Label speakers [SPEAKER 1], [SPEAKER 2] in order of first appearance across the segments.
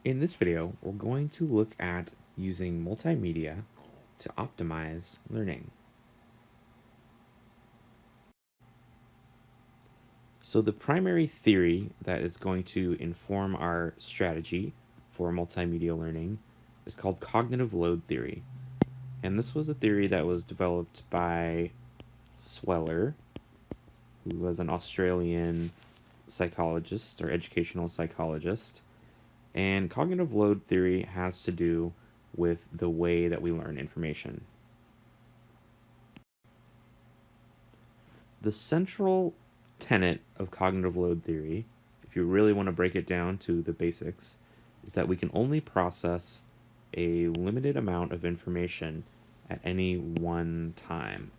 [SPEAKER 1] In this video, we're going to look at using multimedia to optimize learning. So the primary theory that is going to inform our strategy for multimedia learning is called cognitive load theory. And this was a theory that was developed by Sweller, who was an Australian psychologist or educational psychologist. And cognitive load theory has to do with the way that we learn information. The central tenet of cognitive load theory, if you really want to break it down to the basics, is that we can only process a limited amount of information at any one time.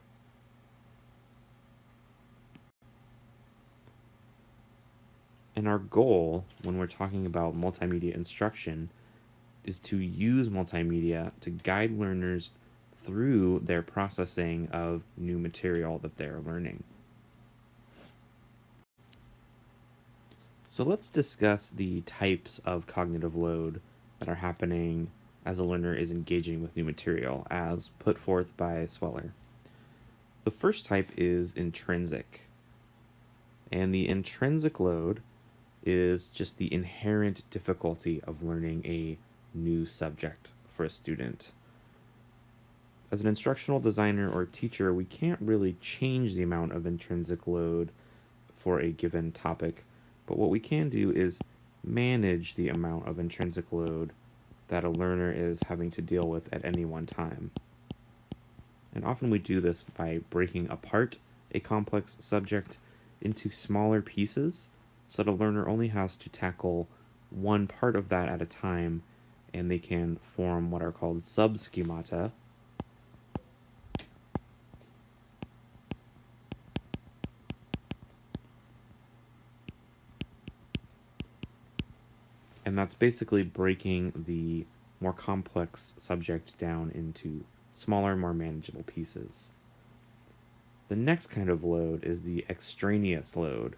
[SPEAKER 1] And our goal when we're talking about multimedia instruction is to use multimedia to guide learners through their processing of new material that they're learning. So let's discuss the types of cognitive load that are happening as a learner is engaging with new material, as put forth by Sweller. The first type is intrinsic. And the intrinsic load is just the inherent difficulty of learning a new subject for a student. As an instructional designer or teacher, we can't really change the amount of intrinsic load for a given topic, but what we can do is manage the amount of intrinsic load that a learner is having to deal with at any one time. And often we do this by breaking apart a complex subject into smaller pieces so that a learner only has to tackle one part of that at a time, and they can form what are called subschemata. And that's basically breaking the more complex subject down into smaller, more manageable pieces. The next kind of load is the extraneous load.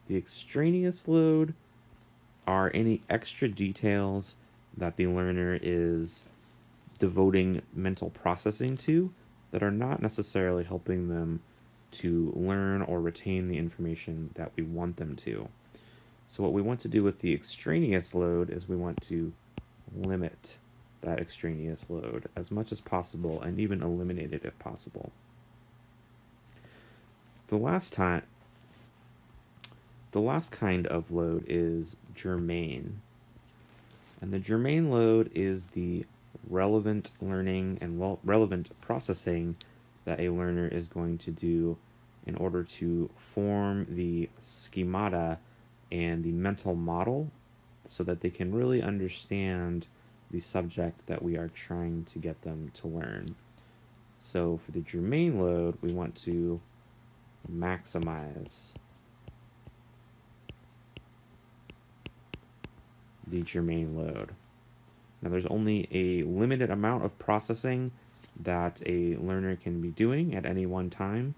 [SPEAKER 1] The extraneous load are any extra details that the learner is devoting mental processing to that are not necessarily helping them to learn or retain the information that we want them to. So what we want to do with the extraneous load is we want to limit that extraneous load as much as possible and even eliminate it if possible. The last kind of load is germane. And the germane load is the relevant learning and relevant processing that a learner is going to do in order to form the schemata and the mental model so that they can really understand the subject that we are trying to get them to learn. So for the germane load, we want to maximize the germane load. Now there's only a limited amount of processing that a learner can be doing at any one time.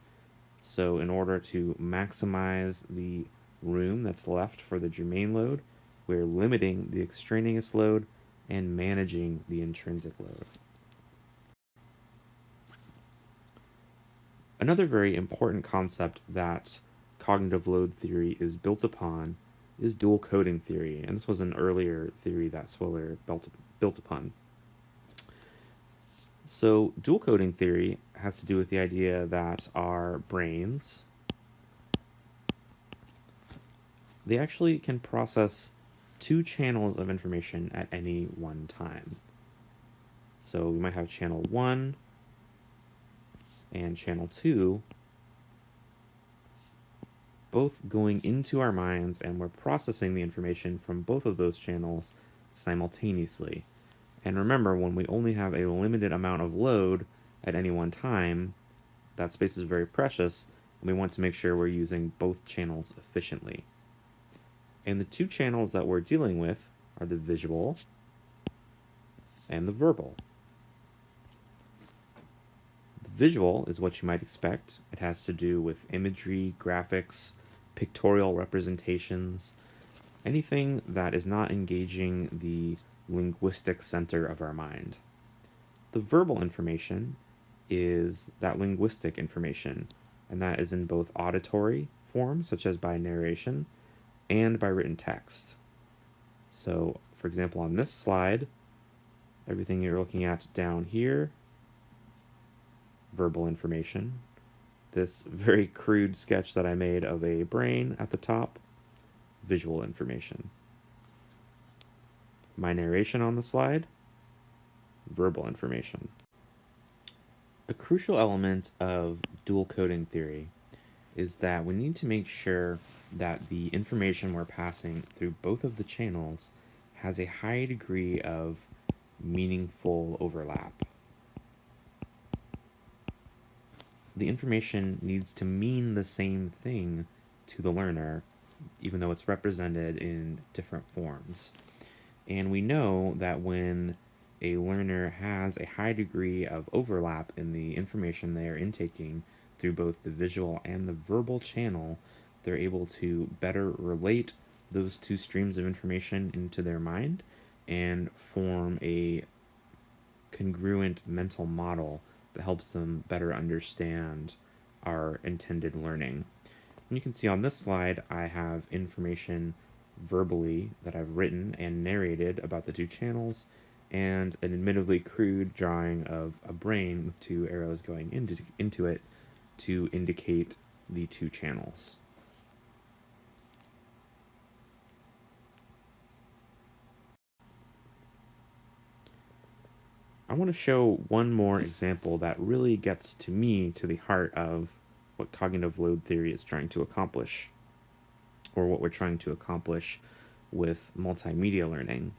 [SPEAKER 1] So in order to maximize the room that's left for the germane load, we're limiting the extraneous load and managing the intrinsic load. Another very important concept that cognitive load theory is built upon is dual coding theory, and this was an earlier theory that Sweller built upon. So dual coding theory has to do with the idea that our brains, they actually can process two channels of information at any one time. So we might have channel 1 and channel 2 both going into our minds, and we're processing the information from both of those channels simultaneously. And remember, when we only have a limited amount of load at any one time, that space is very precious, and we want to make sure we're using both channels efficiently. And the two channels that we're dealing with are the visual and the verbal. The visual is what you might expect. It has to do with imagery, graphics, pictorial representations. anything that is not engaging the linguistic center of our mind. The verbal information is that linguistic information, and that is in both auditory form, such as by narration, and by written text. So, for example, on this slide, everything you're looking at down here, verbal information. This very crude sketch that I made of a brain at the top, visual information. My narration on the slide, verbal information. A crucial element of dual coding theory is that we need to make sure that the information we're passing through both of the channels has a high degree of meaningful overlap. The information needs to mean the same thing to the learner, even though it's represented in different forms. And we know that when a learner has a high degree of overlap in the information they are intaking through both the visual and the verbal channel, they're able to better relate those two streams of information into their mind and form a congruent mental model that helps them better understand our intended learning. And you can see on this slide, I have information verbally that I've written and narrated about the two channels, and an admittedly crude drawing of a brain with two arrows going into it to indicate the two channels. I want to show one more example that really gets to me, to the heart of what cognitive load theory is trying to accomplish, or what we're trying to accomplish with multimedia learning.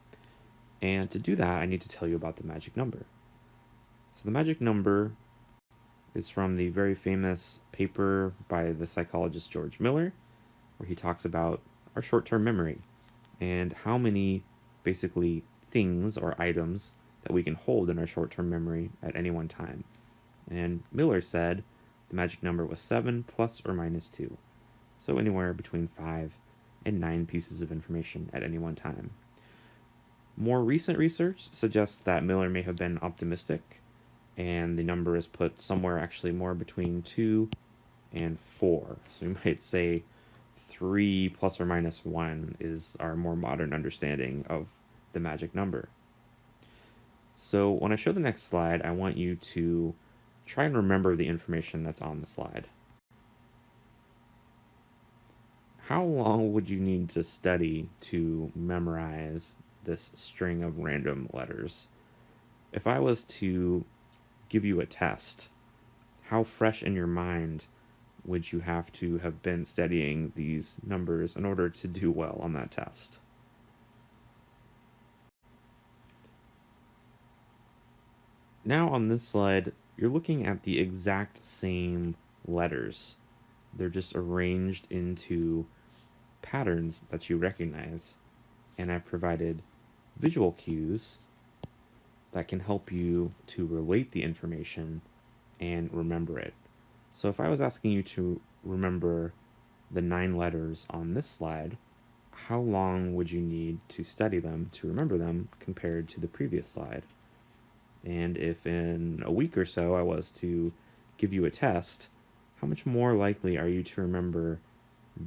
[SPEAKER 1] And to do that, I need to tell you about the magic number. So the magic number is from the very famous paper by the psychologist George Miller, where he talks about our short-term memory and how many basically things or items that we can hold in our short-term memory at any one time. And Miller said the magic number was 7 plus or minus 2. So anywhere between 5 and 9 pieces of information at any one time. More recent research suggests that Miller may have been optimistic, and the number is put somewhere actually more between 2 and 4. So we might say 3 plus or minus 1 is our more modern understanding of the magic number. So when I show the next slide, I want you to try and remember the information that's on the slide. How long would you need to study to memorize this string of random letters? If I was to give you a test, how fresh in your mind would you have to have been studying these numbers in order to do well on that test? Now on this slide, you're looking at the exact same letters. They're just arranged into patterns that you recognize. And I've provided visual cues that can help you to relate the information and remember it. So if I was asking you to remember the 9 letters on this slide, how long would you need to study them to remember them compared to the previous slide? And if in a week or so I was to give you a test, how much more likely are you to remember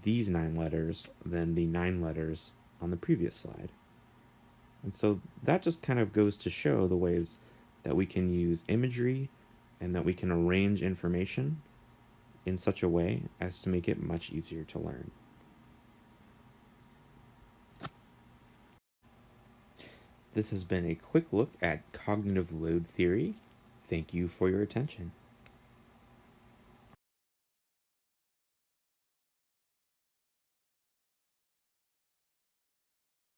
[SPEAKER 1] these 9 letters than the 9 letters on the previous slide? And so that just kind of goes to show the ways that we can use imagery and that we can arrange information in such a way as to make it much easier to learn. This has been a quick look at cognitive load theory. Thank you for your attention.